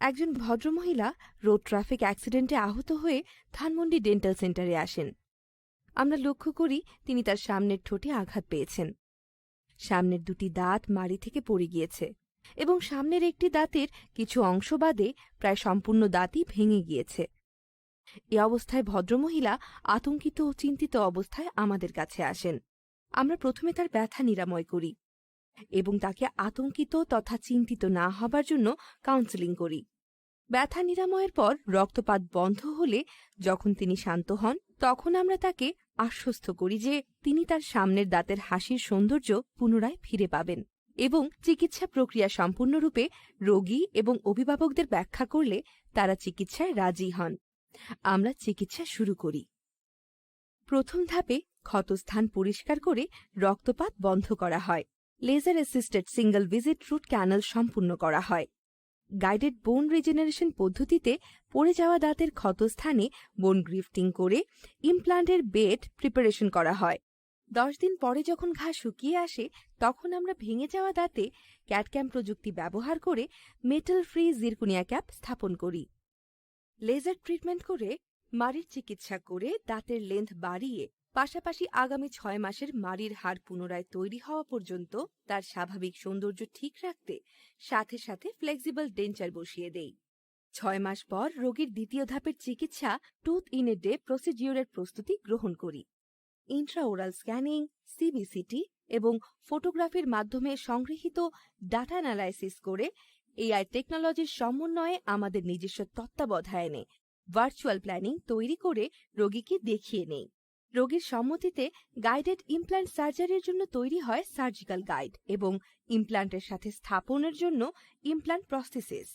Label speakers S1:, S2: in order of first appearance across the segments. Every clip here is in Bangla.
S1: একজন ভদ্রমহিলা রোড ট্রাফিক অ্যাক্সিডেন্টে আহত হয়ে ধানমন্ডি ডেন্টাল সেন্টারে আসেন। আমরা লক্ষ্য করি তিনি তার সামনের ঠোঁটে আঘাত পেয়েছেন। সামনের দুটি দাঁত মাড়ি থেকে পড়ে গিয়েছে এবং সামনের একটি দাঁতের কিছু অংশ বাদে প্রায় সম্পূর্ণ দাঁতই ভেঙে গিয়েছে। এ অবস্থায় ভদ্রমহিলা আতঙ্কিত ও চিন্তিত অবস্থায় আমাদের কাছে আসেন। আমরা প্রথমে তার ব্যথা নিরাময় করি এবং তাকে আতঙ্কিত তথা চিন্তিত না হবার জন্য কাউন্সেলিং করি। ব্যথা নিরাময়ের পর রক্তপাত বন্ধ হলে যখন তিনি শান্ত হন, তখন আমরা তাকে আশ্বস্ত করি যে তিনি তার সামনের দাঁতের হাসির সৌন্দর্য পুনরায় ফিরে পাবেন এবং চিকিৎসা প্রক্রিয়া সম্পূর্ণরূপে রোগী এবং অভিভাবকদের ব্যাখ্যা করলে তারা চিকিৎসায় রাজি হন। আমরা চিকিৎসা শুরু করি। প্রথম ধাপে ক্ষতস্থান পরিষ্কার করে রক্তপাত বন্ধ করা হয়। Laser assisted single visit root canal সম্পূর্ণ করা হয়। গাইডেড বোন রিজেনারেশন পদ্ধতিতে পড়ে যাওয়া দাঁতের ক্ষতস্থানে বোন গ্রিফটিং করে ইমপ্লান্টের বেড প্রিপারেশন করা হয়। 10 দিন পরে যখন ঘা শুকিয়ে আসে, তখন আমরা ভেঙে যাওয়া দাঁতে ক্যাড-ক্যাম প্রযুক্তি ব্যবহার করে মেটাল ফ্রি জিরকোনিয়া ক্যাপ স্থাপন করি। লেজার ট্রিটমেন্ট করে মাড়ির চিকিৎসা করে দাঁতের লেন্থ বাড়িয়ে পাশাপাশি আগামী 6 মাসের মাড়ির হাড় পুনরায় তৈরি হওয়া পর্যন্ত তার স্বাভাবিক সৌন্দর্য ঠিক রাখতে সাথে সাথে ফ্লেক্সিবল ডেঞ্চার বসিয়ে দেই। 6 মাস পর রোগীর দ্বিতীয় ধাপের চিকিৎসা টুথ ইন এ ডে প্রসিডিওরের প্রস্তুতি গ্রহণ করি। ইন্ট্রাওরাল স্ক্যানিং, সিবিসিটি এবং ফটোগ্রাফির মাধ্যমে সংগৃহীত ডাটা অ্যানালাইসিস করে এআই টেকনোলজির সমন্বয়ে আমাদের নিজস্ব তত্ত্বাবধানে ভার্চুয়াল প্ল্যানিং তৈরি করে রোগীকে দেখিয়ে নেই। রোগীর সম্মতিতে গাইডেড ইমপ্ল্যান্ট সার্জারির জন্য তৈরি হয় সার্জিক্যাল গাইড এবং ইমপ্ল্যান্টের সাথে স্থাপনের জন্য ইমপ্ল্যান্ট প্রস্থেসিস।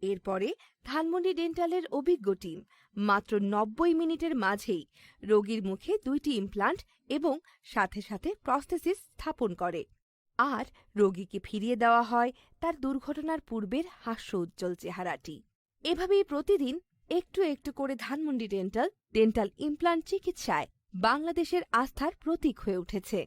S1: এরপরে ধানমন্ডি ডেন্টালের অভিজ্ঞ টিম মাত্র 90 মিনিটের মাঝেই রোগীর মুখে 2টি ইমপ্ল্যান্ট এবং সাথে সাথে প্রস্থেসিস স্থাপন করে, আর রোগীকে ফিরিয়ে দেওয়া হয় তার দুর্ঘটনার পূর্বের হাস্যোজ্জ্বল চেহারাটি। এভাবেই প্রতিদিন একটু একটু করে ধানমন্ডি ডেন্টাল ইমপ্ল্যান্ট চিকিৎসায় বাংলাদেশের আস্থার প্রতীক হয়ে উঠেছে।